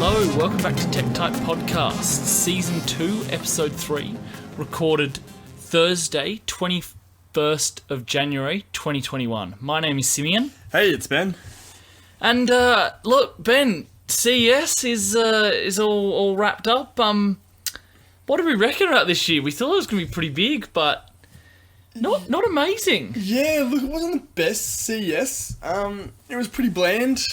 Hello, welcome back to Tech Type Podcast, Season 2, Episode 3, recorded Thursday, 21st of January, 2021. My name is Simeon. Hey, it's Ben. And, look, Ben, CES is all wrapped up. What do we reckon about this year? We thought it was going to be pretty big, but not amazing. Yeah, look, it wasn't the best CES. It was pretty bland.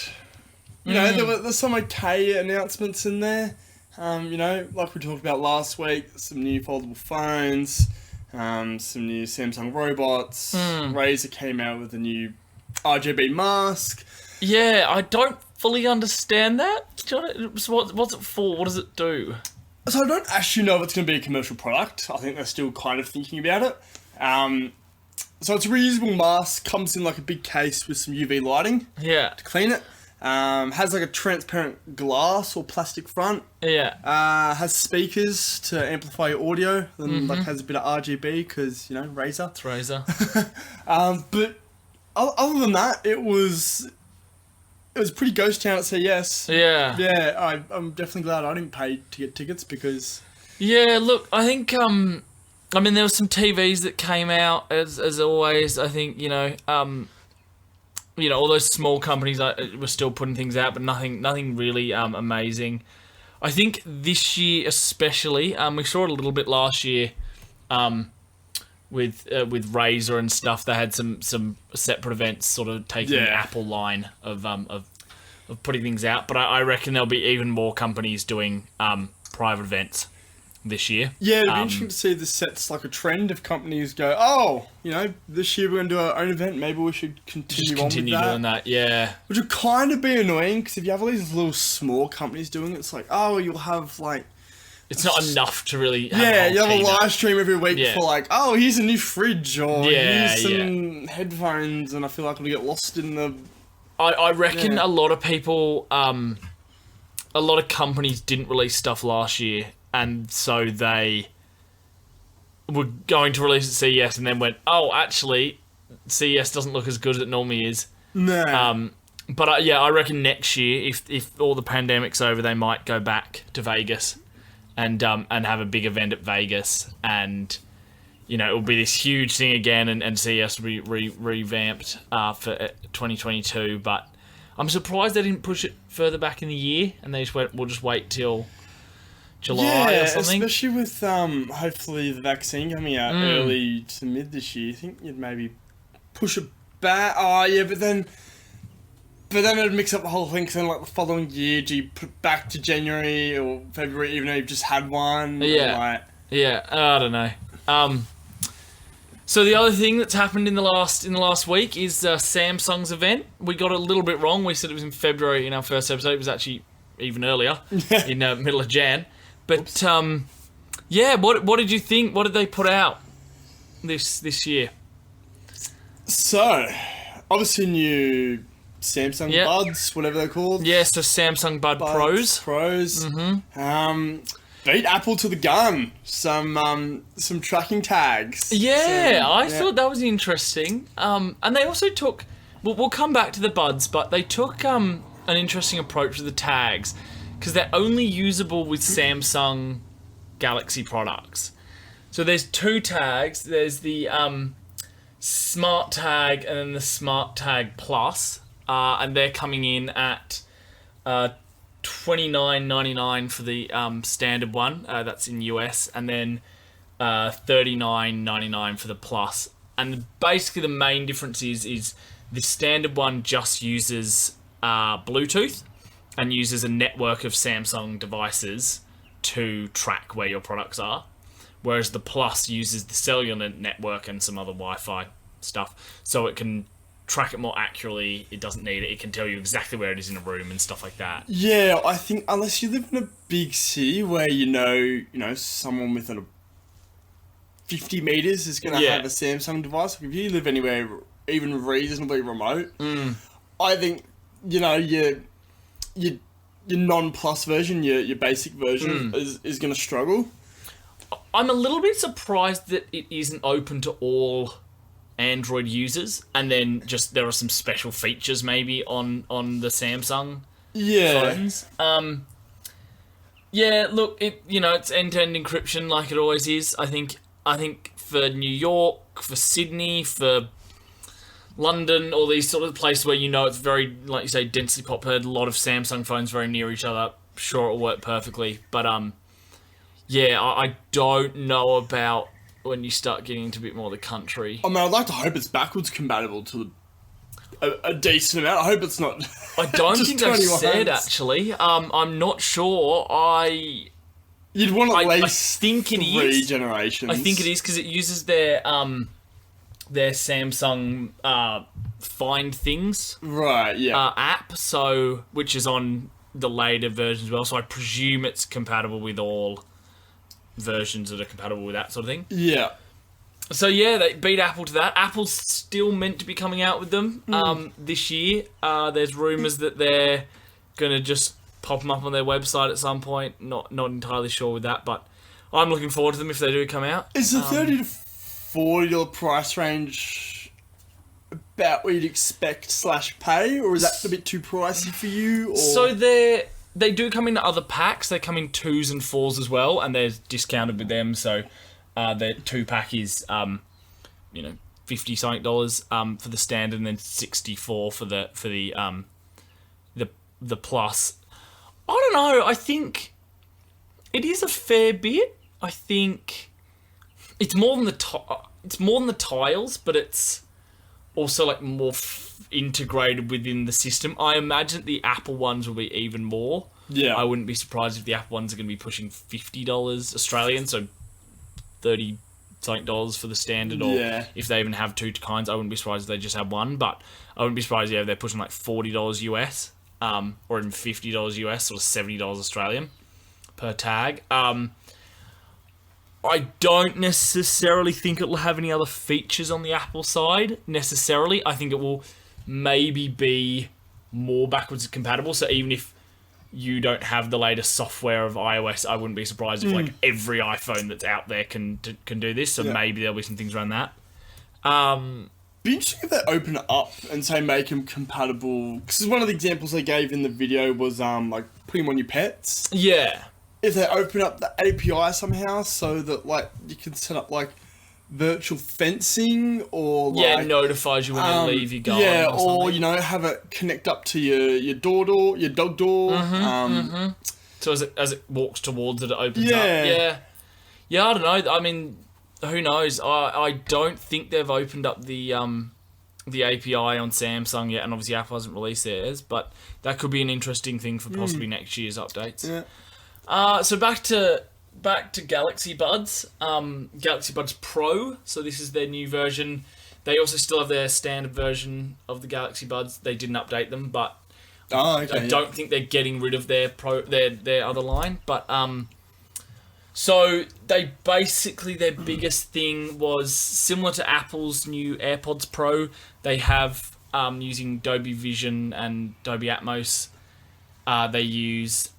You know, there's some okay announcements in there. You know, like we talked about last week, some new foldable phones, some new Samsung robots. Razer came out with a new RGB mask. Yeah, I don't fully understand that. What's it for? What does it do? So I don't actually know if it's going to be a commercial product. I think they're still kind of thinking about it. So it's a reusable mask, comes in like a big case with some UV lighting Yeah. to clean it. Has like a transparent glass or plastic front. Yeah. Has speakers to amplify your audio and like has a bit of RGB because, you know, Razer. It's Razer. But other than that, it was pretty ghost town at CES. Yeah. Yeah, I'm definitely glad I didn't pay to get tickets because... Yeah, look, I think, there were some TVs that came out, as always. I think, all those small companies were still putting things out, but nothing really amazing. I think this year especially, we saw it a little bit last year, with Razer and stuff. They had some separate events, sort of taking the Apple line of putting things out. But I reckon there'll be even more companies doing private events this year. Yeah, it'd be interesting to see if this sets like a trend if companies go, oh, you know, this year we're going to do our own event, maybe we should continue doing that, yeah. Which would kind of be annoying, because if you have all these little small companies doing it, it's like, oh, you'll have like... It's not enough to really have Yeah, a you have a keynote. live stream every week for like, oh, here's a new fridge, or here's some headphones, and I feel like I'm going to get lost in the... I reckon a lot of people, a lot of companies didn't release stuff last year, and so they were going to release at CES and then went, oh, actually, CES doesn't look as good as it normally is. No. But I reckon next year, if all the pandemic's over, they might go back to Vegas and have a big event at Vegas, and it'll be this huge thing again, and CES will be revamped for 2022. But I'm surprised they didn't push it further back in the year, and they just went, we'll just wait till July or something. Especially with hopefully the vaccine coming out early to mid this year. I think you'd maybe push it back. Oh yeah, but then it'd mix up the whole thing. Cause then like the following year, do you put it back to January or February, even though you've just had one? Yeah, I don't know. So the other thing that's happened in the last week is Samsung's event. We got it a little bit wrong. We said it was in February in our first episode. It was actually even earlier, in the middle of Jan. But what did you think? What did they put out this year? So, obviously new Samsung Buds, whatever they're called. Yeah, so Samsung Buds Pros. Beat Apple to the gun. Some tracking tags. Yeah, I thought that was interesting. And they also took... We'll come back to the Buds, but they took an interesting approach with the tags, because they're only usable with Samsung Galaxy products. So there's two tags. There's the Smart Tag and then the Smart Tag Plus. And they're coming in at $29.99 for the standard one. That's in US. And then $39.99 for the Plus. And basically the main difference is the standard one just uses Bluetooth and uses a network of Samsung devices to track where your products are, whereas the Plus uses the cellular network and some other Wi-Fi stuff, so it can track it more accurately. It doesn't need it. It can tell you exactly where it is in a room and stuff like that. Yeah, I think unless you live in a big city where you know someone within a 50 meters is going to have a Samsung device. If you live anywhere even reasonably remote, I think your non-plus version, your basic version is going to struggle. I'm a little bit surprised that it isn't open to all Android users, and then just there are some special features maybe on the Samsung phones. Yeah, look, it's end-to-end encryption like it always is. I think for New York, for Sydney, for London, all these sort of places where it's very, like you say, densely populated, a lot of Samsung phones very near each other, sure it'll work perfectly. But I don't know about when you start getting into a bit more of the country. I mean, I'd like to hope it's backwards compatible to a decent amount. I hope it's not. I don't just think they've 21s. said, actually. I'm not sure. You'd want at least I think it 3 is. generations. I think it is because it uses their Samsung Find Things Right, yeah. app, which is on the later versions as well. So I presume it's compatible with all versions that are compatible with that sort of thing. Yeah. So yeah, they beat Apple to that. Apple's still meant to be coming out with them this year. There's rumours that they're gonna just pop them up on their website at some point. Not entirely sure with that, but I'm looking forward to them if they do come out. Is the $30 to $40 price range about what you'd expect / pay, or is that a bit too pricey for you? Or? So they do come in other packs. They come in 2s and 4s as well, and they're discounted with them. So their 2-pack is $50 something for the standard, and then $64 for the plus. I don't know. I think it is a fair bit. I think it's more than the tiles, but it's also like more integrated within the system. I imagine the Apple ones will be even more. Yeah. I wouldn't be surprised if the Apple ones are going to be pushing $50 Australian, so $30 something for the standard, or if they even have 2 kinds. I wouldn't be surprised if they just have one, but I wouldn't be surprised if they're pushing like $40 US, or even $50 US, or $70 Australian per tag. I don't necessarily think it will have any other features on the Apple side, necessarily. I think it will maybe be more backwards compatible, so even if you don't have the latest software of iOS, I wouldn't be surprised if like every iPhone that's out there can do this, so maybe there'll be some things around that. Be interesting if they open it up and say make them compatible, because one of the examples they gave in the video was like putting them on your pets. Yeah. If they open up the API somehow so that like you can set up like virtual fencing, or like notifies you when you leave your garden, or have it connect up to your door, your dog door. So as it walks towards it opens up. Yeah, I don't know. I mean, who knows? I don't think they've opened up the API on Samsung yet, and obviously Apple hasn't released theirs, but that could be an interesting thing for possibly next year's updates. Yeah. So back to Galaxy Buds. Galaxy Buds Pro. So this is their new version. They also still have their standard version of the Galaxy Buds. They didn't update them, but I don't think they're getting rid of their other line. But so they basically, their biggest thing was similar to Apple's new AirPods Pro. They have using Dolby Vision and Dolby Atmos. They use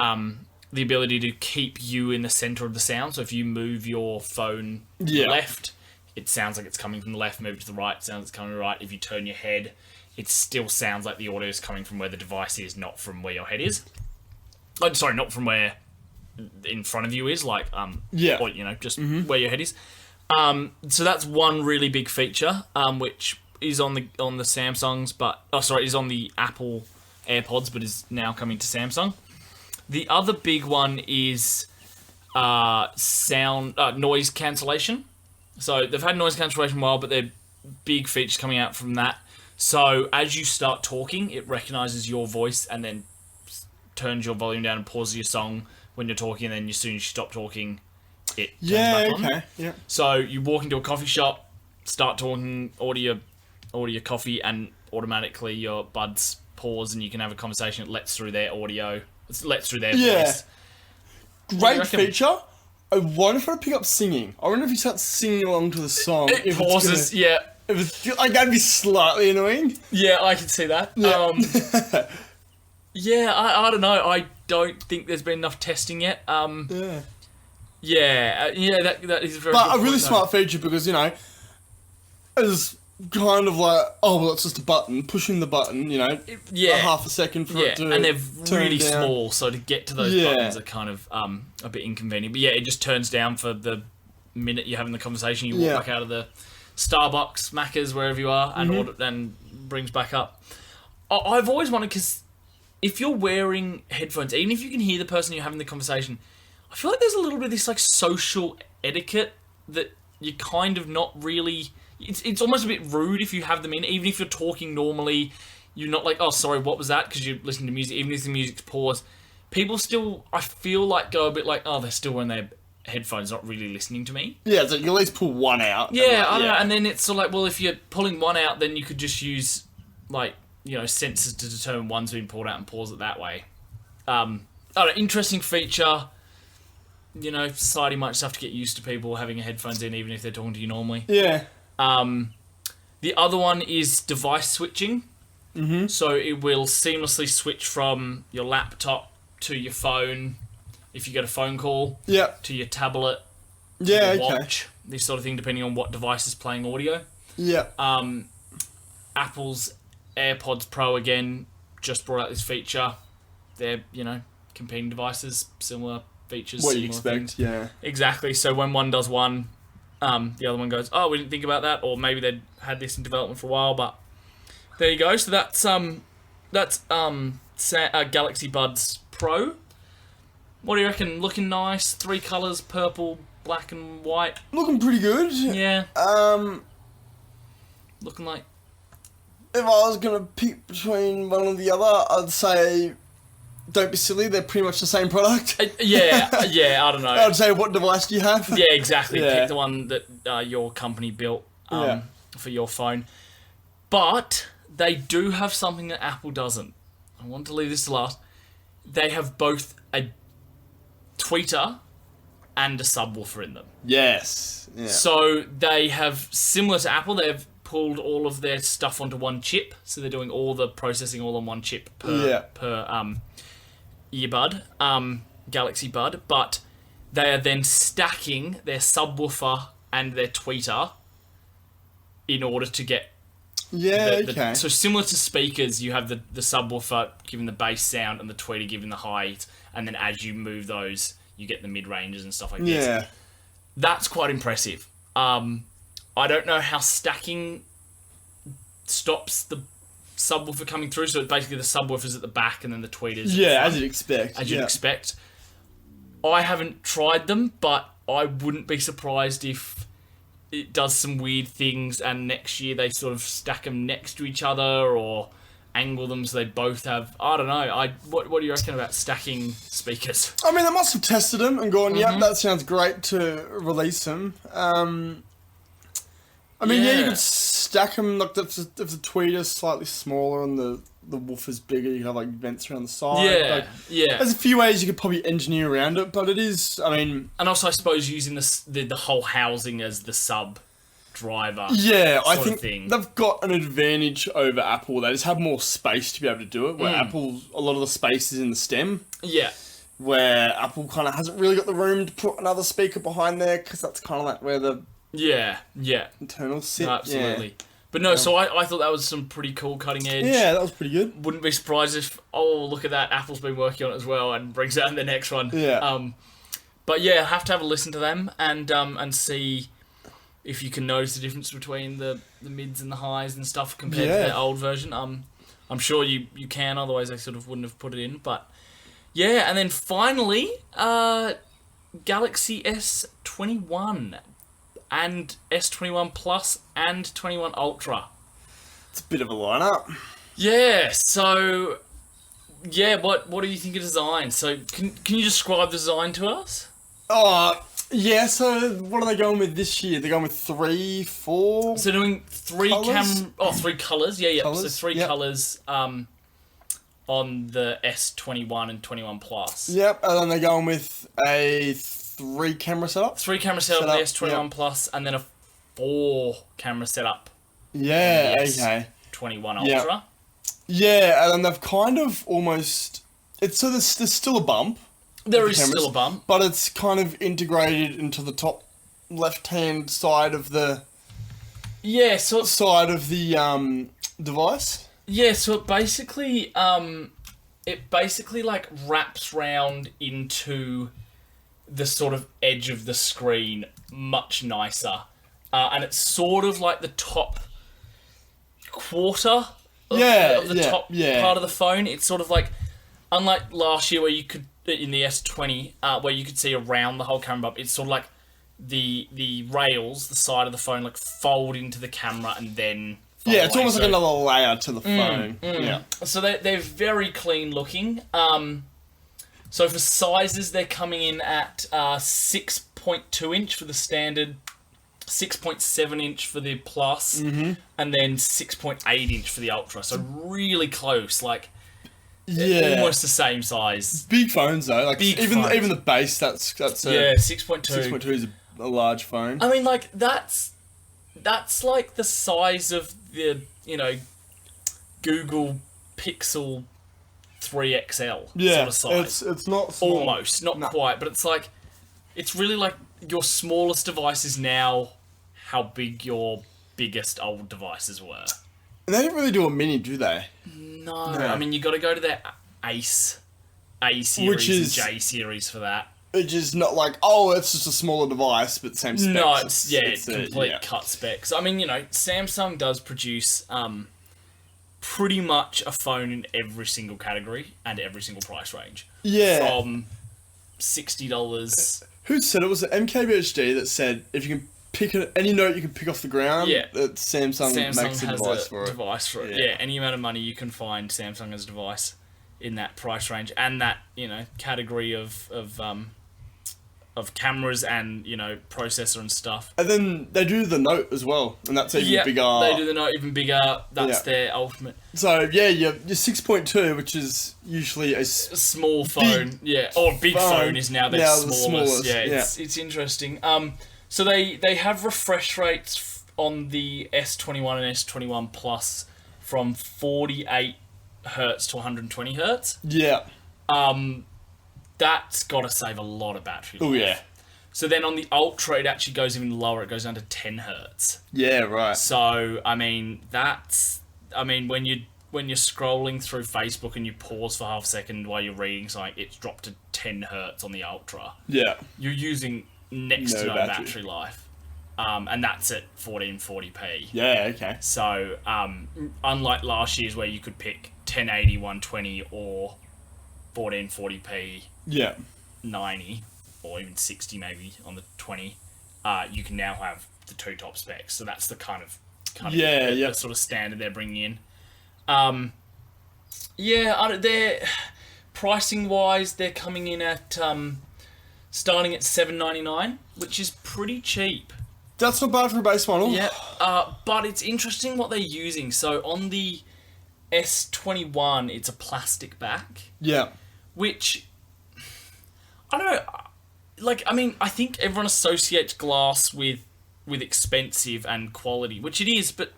the ability to keep you in the center of the sound. So if you move your phone left, it sounds like it's coming from the left. Move it to the right, it sounds like it's coming from the right. If you turn your head, it still sounds like the audio is coming from where the device is, not from where your head is. Oh, sorry, not from where in front of you is, like or just where your head is. So that's one really big feature, which is on the Samsungs, is on the Apple AirPods, but is now coming to Samsung. The other big one is noise cancellation. So they've had noise cancellation a while, but they're big features coming out from that. So as you start talking, it recognises your voice and then turns your volume down and pauses your song when you're talking, and then as soon as you stop talking, it turns back on. Yeah. So you walk into a coffee shop, start talking, order your coffee, and automatically your buds pause and you can have a conversation. It lets through their audio. It lets through their voice. Great feature. I wonder if I pick up singing. I wonder if you start singing along to the song. It pauses, If it's, like, that'd be slightly annoying. Yeah, I can see that. Yeah. I don't know. I don't think there's been enough testing yet. That is a very. But a really smart feature because, as kind of like, oh, well, it's just a button, pushing the button, you know, Yeah. a half a second for it to and they're turn really down. small, so to get to those buttons are kind of a bit inconvenient. But yeah, it just turns down for the minute you're having the conversation. You walk back out of the Starbucks, Macca's, wherever you are, and order, and brings back up. I've always wondered, because if you're wearing headphones, even if you can hear the person you're having the conversation, I feel like there's a little bit of this like social etiquette that you're kind of not really... It's almost a bit rude if you have them in, even if you're talking normally. You're not like, oh, sorry, what was that? Because you're listening to music, even if the music's paused. People still, I feel like, go a bit like, oh, they're still wearing their headphones, not really listening to me. Yeah, so you at least pull one out. Yeah, I don't know. And then it's sort of like, well, if you're pulling one out, then you could just use, like, you know, sensors to determine one's been pulled out and pause it that way. I don't know, interesting feature. You know, society might just have to get used to people having headphones in, even if they're talking to you normally. Yeah. The other one is device switching. Mm-hmm. So it will seamlessly switch from your laptop to your phone, if you get a phone call, to your tablet, to your watch, this sort of thing, depending on what device is playing audio. Yeah. Apple's AirPods Pro, again, just brought out this feature. They're, you know, competing devices, similar features. What similar you expect, things. yeah. Exactly. So when one does one, the other one goes, oh, we didn't think about that, or maybe they'd had this in development for a while, but there you go. So that's Galaxy Buds Pro. What do you reckon? Looking nice, 3 colours, purple, black and white. Looking pretty good. Yeah. Looking like... If I was going to pick between one or the other, I'd say don't be silly, they're pretty much the same product. Yeah, I don't know. I'd say, what device do you have? Yeah, exactly. Yeah. Pick the one that your company built for your phone. But they do have something that Apple doesn't. I want to leave this to last. They have both a tweeter and a subwoofer in them. Yes. Yeah. So they have, similar to Apple, they've pulled all of their stuff onto one chip. So they're doing all the processing all on one chip per earbud, Galaxy Bud. But they are then stacking their subwoofer and their tweeter in order to get... okay. So similar to speakers, you have the subwoofer giving the bass sound and the tweeter giving the height, and then as you move those, you get the mid-ranges and stuff like this. Yeah. That's quite impressive. I don't know how stacking stops the subwoofer coming through, so basically the subwoofer's at the back and then the tweeter's at the front, as you'd expect. as you'd expect. I haven't tried them, but I wouldn't be surprised if it does some weird things and next year they sort of stack them next to each other or angle them so they both have... I don't know. What do you reckon about stacking speakers? I mean, they must have tested them and gone, yep, that sounds great to release them. I mean, you could stack them, like, if the tweeter's slightly smaller and the woofer's bigger, you can have, like, vents around the side. There's a few ways you could probably engineer around it, but it is, I mean... And also, I suppose, using the whole housing as the sub driver. Yeah, I think thing. they've got an advantage over Apple. They just have more space to be able to do it, where Apple, a lot of the space is in the stem. Yeah. Where Apple kind of hasn't really got the room to put another speaker behind there, because that's kind of like where the... Yeah. internals sit. No, absolutely. Yeah. But no, so I thought that was some pretty cool cutting edge. Yeah, that was pretty good. Wouldn't be surprised if, oh, look at that, Apple's been working on it as well and brings out the next one. Yeah. But yeah, have to have a listen to them and see if you can notice the difference between the mids and the highs and stuff compared to their old version. I'm sure you can, otherwise they sort of wouldn't have put it in. But yeah, and then finally, Galaxy S21 and S21 Plus and 21 Ultra. It's a bit of a lineup. Yeah, so... Yeah, what do you think of design? So, can you describe the design to us? Yeah, so what are they going with this year? They're going with 3, 4... So doing 3 colours? three colours, yeah. Colours, So 3 colours on the S21 and 21 Plus. Yep, and then they're going with a 3 camera setup. 3 camera setup on the S21 Plus, and then a 4 camera setup. Yeah, on the okay. S21 Ultra. Yeah, and then they've kind of almost... So there's still a bump. There is still a bump. But it's kind of integrated into the top left-hand side of the Yeah, so side of the device. yeah, so it basically like wraps round into the sort of edge of the screen much nicer, and it's sort of like the top quarter of the top part of the phone. It's sort of like, unlike last year where you could, in the S20, where you could see around the whole camera bump, it's sort of like the rails, the side of the phone, like fold into the camera and then fold Yeah, it's away. almost So, like another layer to the phone. Yeah. so they're very clean looking. So for sizes, they're coming in at 6.2 inch for the standard, 6.7 inch for the plus, and then 6.8 inch for the ultra. So really close, like almost the same size. Big phones though, like Big even phones. the base. That's Yeah, 6.2. 6.2 is a large phone. I mean, like that's like the size of the Google Pixel 3 XL Yeah, sort of size. it's not small. Almost, not quite, but it's like, it's really like your smallest device is now how big your biggest old devices were. And they didn't really do a mini, do they? No, I mean, you got to go to their A series Which is- and J series for that. Which is not like, oh, it's just a smaller device, but same specs. No, it's a- complete yeah. cut specs. I mean, Samsung does produce pretty much a phone in every single category and every single price range. Yeah. From $60. Who said it? Was it MKBHD that said if you can pick any note you can pick off the ground, Yeah. that Samsung makes a has device a for it. device for it. Yeah. Yeah, any amount of money you can find, Samsung has a device in that price range and that category of cameras and processor and stuff. And then they do the Note as well, and that's even bigger. They do the Note even bigger. That's Yeah. their ultimate So yeah, your 6.2, which is usually a small phone. Or big phone is now their smallest. Yeah, it's interesting. So they have refresh rates on the S21 and S21 Plus from 48 hertz to 120 hertz. Yeah. That's got to save a lot of battery life. Oh yeah. So then on the Ultra, it actually goes even lower. It goes down to 10 hertz. Yeah. Right. So when you're scrolling through Facebook and you pause for half a second while you're reading something, it's dropped to 10 hertz on the Ultra. Yeah. You're using next to no battery. battery life. And that's at 1440p. Yeah. Okay. So, unlike last year's where you could pick 1080, 120 or 1440p, Yeah. 90 or even 60 maybe on the 20, you can now have the two top specs. So that's the kind of the sort of standard they're bringing in. They're pricing wise, they're coming in at starting at $799, which is pretty cheap. That's not bad for a base model. Yeah, but it's interesting what they're using. So on the S21, it's a plastic back. Yeah. Which, I don't know, I think everyone associates glass with expensive and quality, which it is, but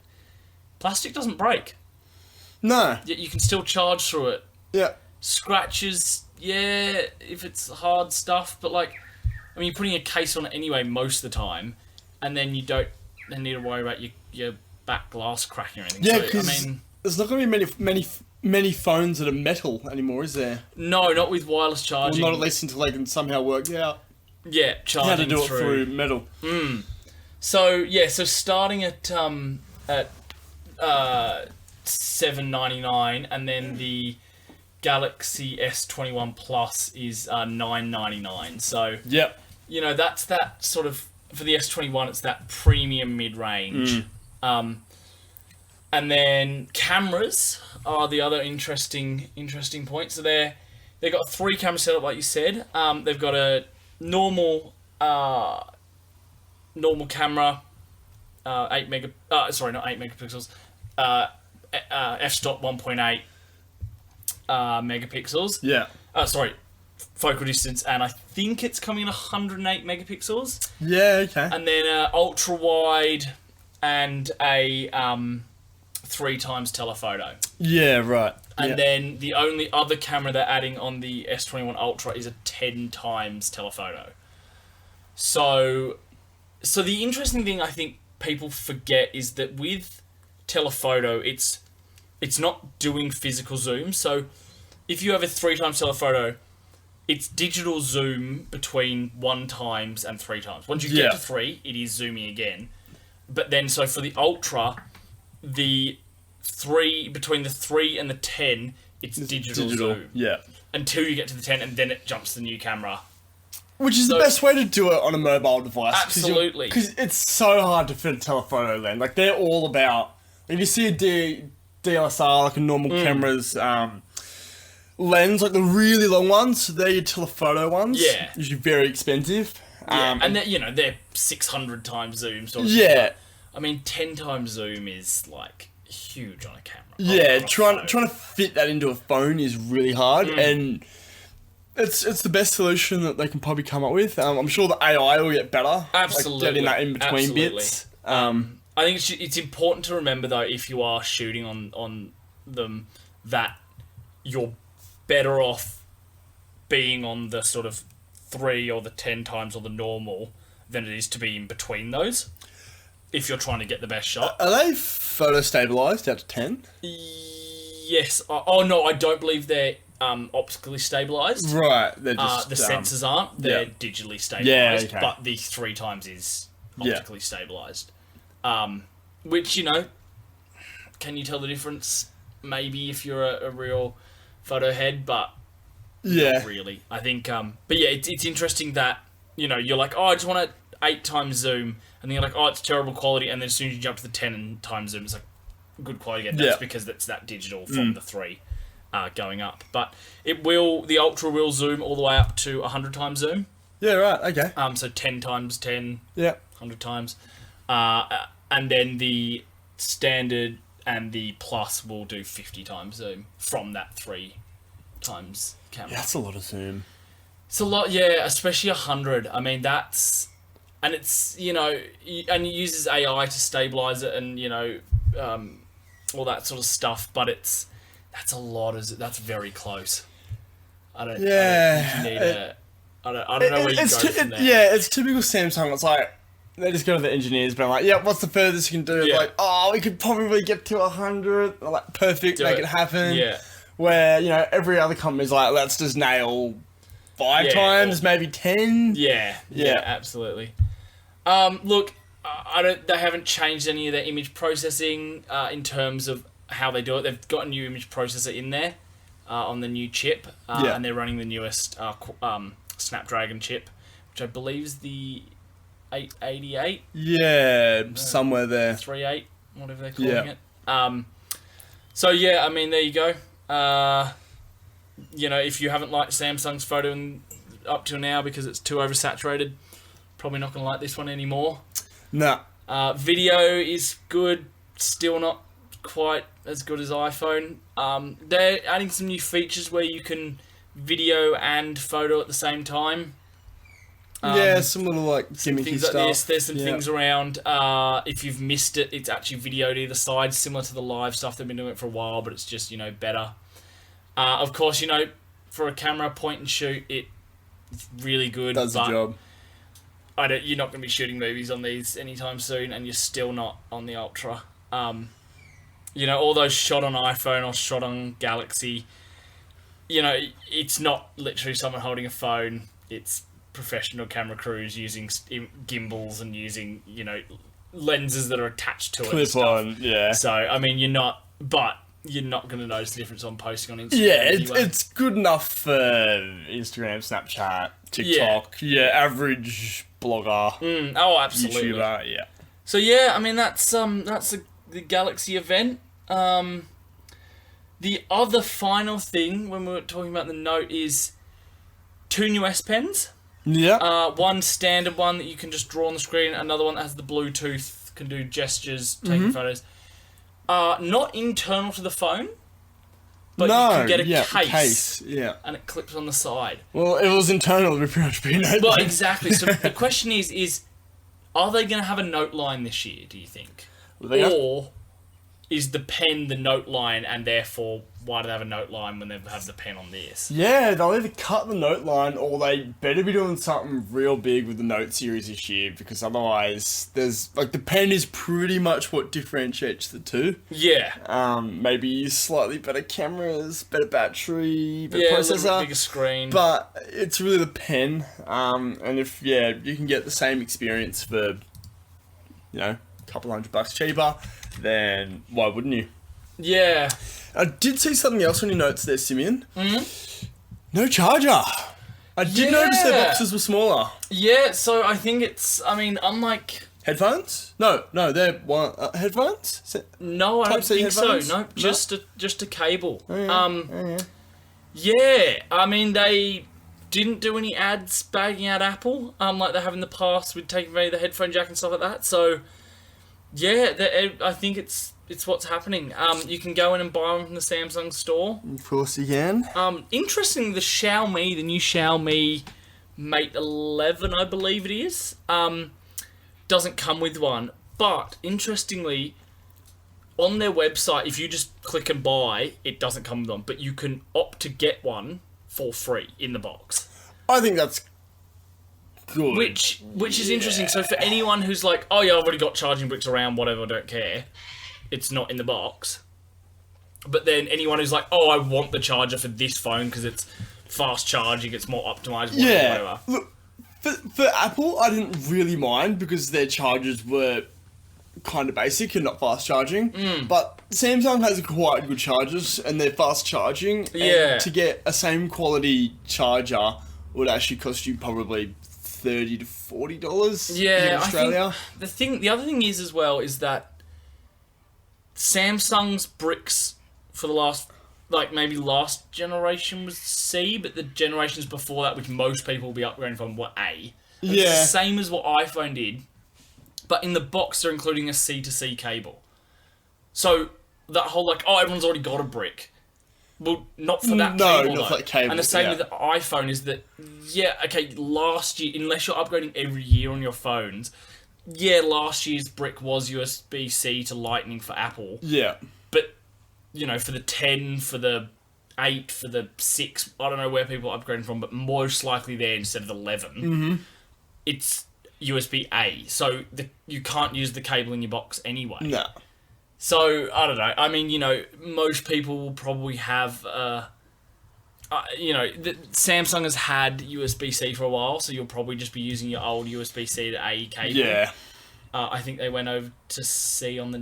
plastic doesn't break. No. Yet you can still charge through it. Yeah. Scratches, if it's hard stuff, but you're putting a case on it anyway most of the time, and then you don't need to worry about your back glass cracking or anything. Yeah, So, because there's not going to be many phones that are metal anymore, is there? No, not with wireless charging. Well, not at least until they can somow work out charging how to do it through metal. So starting at $799, and then the Galaxy S21 Plus is $999. So Yep. that's that sort of, for the S21, it's that premium mid-range. And then cameras are the other interesting point. So they've got 3 cameras set up, like you said. They've got a normal camera, 8 megapixels, f-stop 1.8 megapixels. Yeah. Focal distance, and I think it's coming in 108 megapixels. Yeah, okay. And then ultra wide and a 3 times telephoto. Yeah, right. And then the only other camera they're adding on the S21 Ultra is a 10 times telephoto. So the interesting thing I think people forget is that with telephoto, it's not doing physical zoom. So if you have a 3x telephoto, it's digital zoom between 1x and 3x. Once you get to 3, it is zooming again. But then, so for the Ultra, the 3, between the 3 and the 10, it's digital zoom. Yeah. Until you get to the 10, and then it jumps to the new camera. Which is the best way to do it on a mobile device. Absolutely. Because it's so hard to fit a telephoto lens. Like, they're all about... If you see a DSLR, like a normal camera's lens, like the really long ones, they're your telephoto ones. Yeah. Usually very expensive. And they're 600 times zoom. Sort of Yeah. I mean, 10 times zoom is, like, huge on a camera. Yeah, trying to fit that into a phone is really hard, and it's the best solution that they can probably come up with. I'm sure the AI will get better. Absolutely. Like getting that in between bits. I think it's important to remember, though, if you are shooting on them, that you're better off being on the sort of 3 or the 10 times or the normal than it is to be in between those, if you're trying to get the best shot. Are they photo stabilized out to 10? Yes. Oh, no, I don't believe they're optically stabilized. Right. They're just... the sensors aren't. They're digitally stabilized. Yeah, okay. But the 3x is optically stabilized. Which, can you tell the difference? Maybe if you're a real photo head, but not really. I think, but yeah, it's interesting that, you're like, oh, I just want a 8x zoom, and then you're like, oh, it's terrible quality, and then as soon as you jump to the 10 times zoom, it's like good quality again. That's because that's that digital from the 3 going up. But the Ultra will zoom all the way up to 100x zoom. Yeah, right, okay. So 10 times 10, 100 times. And then the standard and the Plus will do 50x zoom from that 3x camera. Yeah, that's a lot of zoom. It's a lot, yeah, especially 100. I mean, that's... And it's, and it uses AI to stabilize it and, all that sort of stuff, but that's a lot, that's very close. I don't think you need I don't know where you go from there. Yeah, it's typical Samsung. It's like, they just go to the engineers, but I'm like, yeah, what's the furthest you can do? Yeah. Like, oh, we could probably get to 100. Like, perfect, make it happen. Yeah. Where, every other company's like, let's just nail 5 times, maybe 10. Yeah, absolutely. Look, they haven't changed any of their image processing in terms of how they do it. They've got a new image processor in there on the new chip, and they're running the newest Snapdragon chip, which I believe is the 888. Yeah, somewhere there. 38, whatever they're calling it. So yeah, I mean, there you go. If you haven't liked Samsung's photo up till now because it's too oversaturated, probably not going to like this one anymore. No. Video is good, still not quite as good as iPhone. They're adding some new features where you can video and photo at the same time. Some little gimmicky stuff. Like this. There's some things around. If you've missed it, it's actually videoed either side, similar to the live stuff. They've been doing it for a while, but it's just better. Of course, for a camera point and shoot, it's really good. Does the job. You're not going to be shooting movies on these anytime soon, and you're still not on the Ultra. All those shot on iPhone or shot on Galaxy, it's not literally someone holding a phone. It's professional camera crews using gimbals and using, lenses that are attached to it. Clip on, yeah. So, I mean, you're not going to notice the difference on posting on Instagram. Yeah, anyway. it's good enough for Instagram, Snapchat, TikTok. Yeah, average blogger. Oh, absolutely. YouTuber, yeah. So yeah, I mean that's the Galaxy event. The other final thing when we were talking about the Note is 2 new S Pens. Yeah. One standard one that you can just draw on the screen, another one that has the Bluetooth, can do gestures, taking photos. Not internal to the phone, but you can get a case, and it clips on the side. Well, if it was internal, it would pretty much be no. Well, exactly. So the question is are they going to have a Note line this year, do you think? Or is the pen the Note line and therefore why do they have a note line when they have the pen on this? Yeah, they'll either cut the note line or they better be doing something real big with the Note series this year, because otherwise there's like the pen is pretty much what differentiates the two. Yeah. Maybe slightly better cameras, better battery, better Yeah, a processor, little bit bigger screen. but it's really the pen. And if you can get the same experience for, a couple $100 cheaper, then why wouldn't you? Yeah. I did see something else on your notes there, Simeon. Mm-hmm. No charger. I did notice their boxes were smaller. Yeah, so I think it's, unlike... Headphones? No, they're headphones? No, I don't think headphones? so. No, just a cable. Oh, yeah. They didn't do any ads bagging out Apple, like they have in the past with taking away the headphone jack and stuff like that. So, yeah, I think it's what's happening. You can go in and buy them from the Samsung store. Of course you can. Interestingly, the new Xiaomi Mate 11, I believe it is, doesn't come with one. But, interestingly, on their website, if you just click and buy, it doesn't come with one. But you can opt to get one for free in the box. I think that's good. Which is interesting. So for anyone who's like, oh yeah, I've already got charging bricks around, whatever, I don't care. It's not in the box. But then anyone who's like, oh, I want the charger for this phone because it's fast charging, it's more optimized, whatever. Look, for Apple, I didn't really mind because their chargers were kind of basic and not fast charging. But Samsung has quite good chargers and they're fast charging. Yeah. And to get a same quality charger would actually cost you probably $30 to $40 in Australia. I think the other thing is as well is that Samsung's bricks for the last generation was C, but the generations before that, which most people will be upgrading from, were A. And it's the same as what iPhone did, but in the box they're including a C to C cable. So that whole everyone's already got a brick. Well, not for that cable, not for that cable. And the same with the iPhone is that, last year, unless you're upgrading every year on your phones, last year's brick was USB-C to Lightning for Apple. Yeah. But, for the 10, for the 8, for the 6, I don't know where people are upgrading from, but most likely there instead of 11, it's USB-A. So you can't use the cable in your box anyway. No. So, I don't know. Most people will probably have, Samsung has had USB-C for a while, so you'll probably just be using your old USB-C to A cable. Yeah. I think they went over to C on the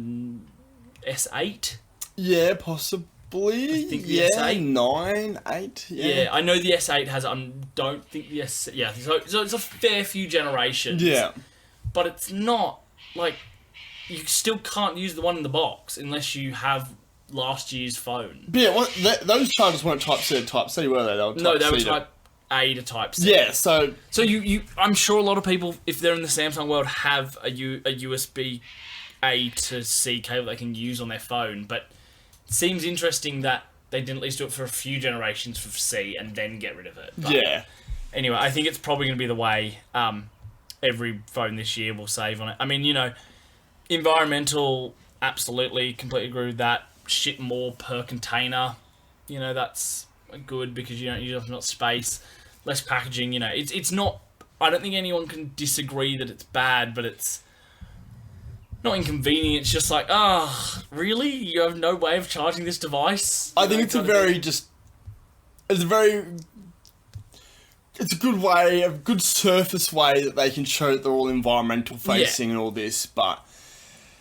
S8. Yeah, possibly. I think the S8. 9, 8. Yeah, I know the S8 has, don't think the S... Yeah, so it's a fair few generations. Yeah. But it's not, you still can't use the one in the box unless you have last year's phone. But yeah, those chargers weren't Type-C to Type-C, were they? They were Type A to Type C. Yeah, so you I'm sure a lot of people, if they're in the Samsung world, have a USB A to C cable they can use on their phone, but it seems interesting that they didn't at least do it for a few generations for C and then get rid of it. But anyway, I think it's probably going to be the way every phone this year will save on it. Environmental, absolutely, completely agree with that. Ship more per container, that's good because you don't use enough space. Less packaging, it's not... I don't think anyone can disagree that it's bad, but it's not inconvenient. It's just really? You have no way of charging this device? I think it's a good way, a good surface way that they can show that they're all environmental facing and all this, but...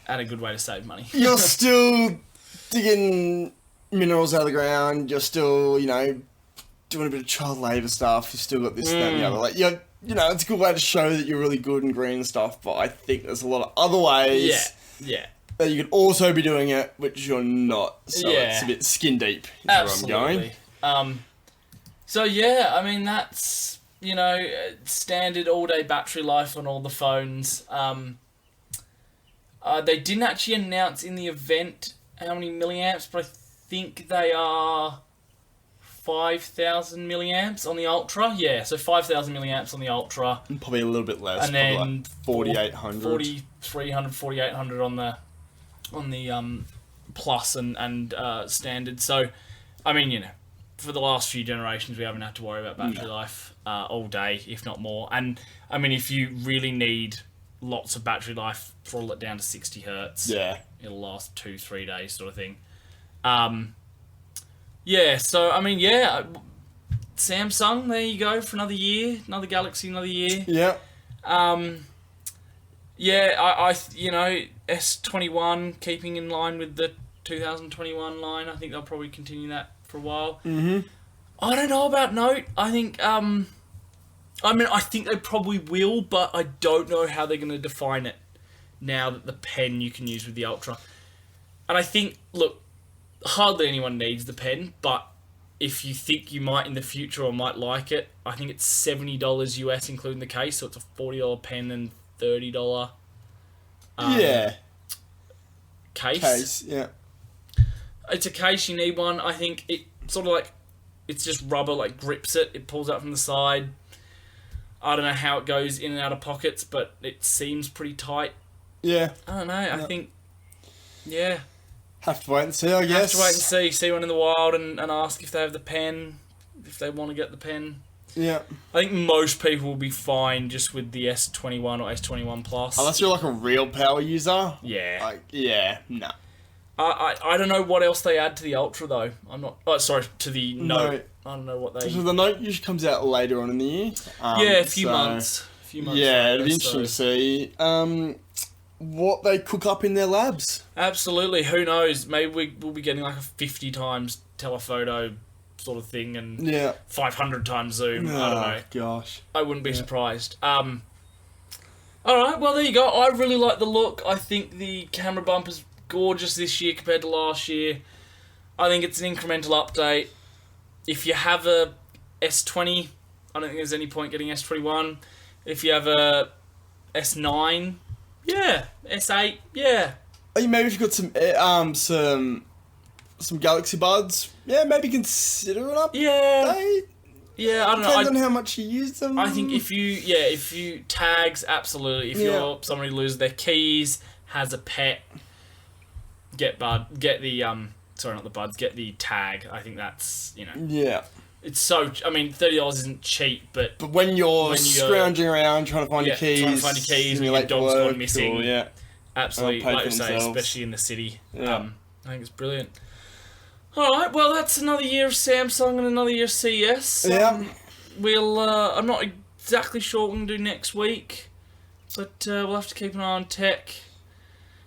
And a good way to save money. You're still digging minerals out of the ground, you're still, doing a bit of child labour stuff, you've still got this, that, and the other. It's a good way to show that you're really good and green and stuff, but I think there's a lot of other ways that you could also be doing it, which you're not. So it's a bit skin deep, is where I'm going. That's, standard all-day battery life on all the phones. They didn't actually announce in the event how many milliamps, but I think they are 5,000 milliamps on the Ultra. Yeah, so 5,000 milliamps on the Ultra. And probably a little bit less. And then 4,800. 4,300, 4,800 on the Plus and standard. So, I mean, you know, for the last few generations, we haven't had to worry about battery life all day, if not more. And I mean, if you really need lots of battery life, throttle it down to 60 hertz. Yeah. It'll last 2-3 days, sort of thing. Yeah. So I mean, yeah. Samsung, there you go for another year, another Galaxy, another year. Yeah. Yeah, I you know, S21 keeping in line with the 2021 line. I think they'll probably continue that for a while. Mm-hmm. I don't know about Note. I think I mean, I think they probably will, but I don't know how they're going to define it now that the pen you can use with the Ultra. And I think, look, hardly anyone needs the pen, but if you think you might in the future or might like it, I think it's $70 US including the case, so it's a $40 pen and $30 case. Yeah. It's a case, you need one. I think it sort of like, it's just rubber, like grips it. It pulls out from the side. I don't know how it goes in and out of pockets, but it seems pretty tight. Yeah. I don't know. I think, yeah. Have to wait and see, I guess. Have to wait and see one in the wild and ask if they have the pen, if they want to get the pen. Yeah. I think most people will be fine just with the S21 or S21 Plus. Unless you're like a real power user. Yeah. Like, yeah, no. I don't know what else they add to the Ultra though. I'm not. Oh, sorry, to the Note. I don't know what they. So the Note usually comes out later on in the year. Yeah, a few months. Yeah, it'll be interesting to see what they cook up in their labs. Absolutely. Who knows? Maybe we'll be getting like a 50 times telephoto sort of thing and 500 times zoom. I don't know. Gosh. I wouldn't be surprised. All right. Well, there you go. I really like the look. I think the camera bumper's gorgeous this year compared to last year. I think it's an incremental update. If you have a S20, I don't think there's any point getting S21. If you have a S9, yeah. S8, yeah. Maybe if you've got some Galaxy Buds, yeah, maybe consider an update. Yeah, I don't know. Depends on how much you use them. I think if you tags, absolutely. If you're somebody who loses their keys, has a pet, get the tag. I think that's, you know. Yeah. It's so, I mean, $30 isn't cheap, but when you're scrounging around trying to find your keys, when your dog's gone missing, or, absolutely, like you say, especially in the city. I think it's brilliant. All right, well, that's another year of Samsung and another year of CES. I'm not exactly sure what we're going to do next week, but we'll have to keep an eye on tech,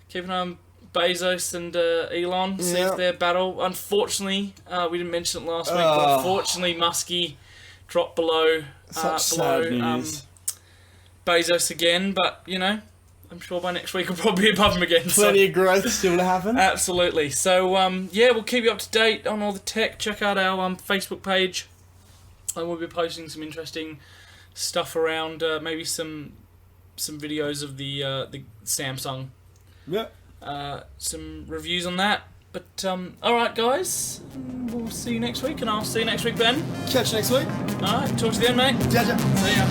keep an eye on Bezos and Elon, see if their battle. Unfortunately, we didn't mention it last week, but unfortunately, Muskie dropped below sad news. Bezos again. But you know, I'm sure by next week we'll probably be above him again. Plenty of growth still to happen. Absolutely. So we'll keep you up to date on all the tech. Check out our Facebook page, and we'll be posting some interesting stuff around. Maybe some videos of the Samsung. Yeah. Some reviews on that. But alright guys, we'll see you next week, and I'll see you next week, Ben. Catch you next week. Alright, talk to you then, mate. Ciao, ciao. See ya.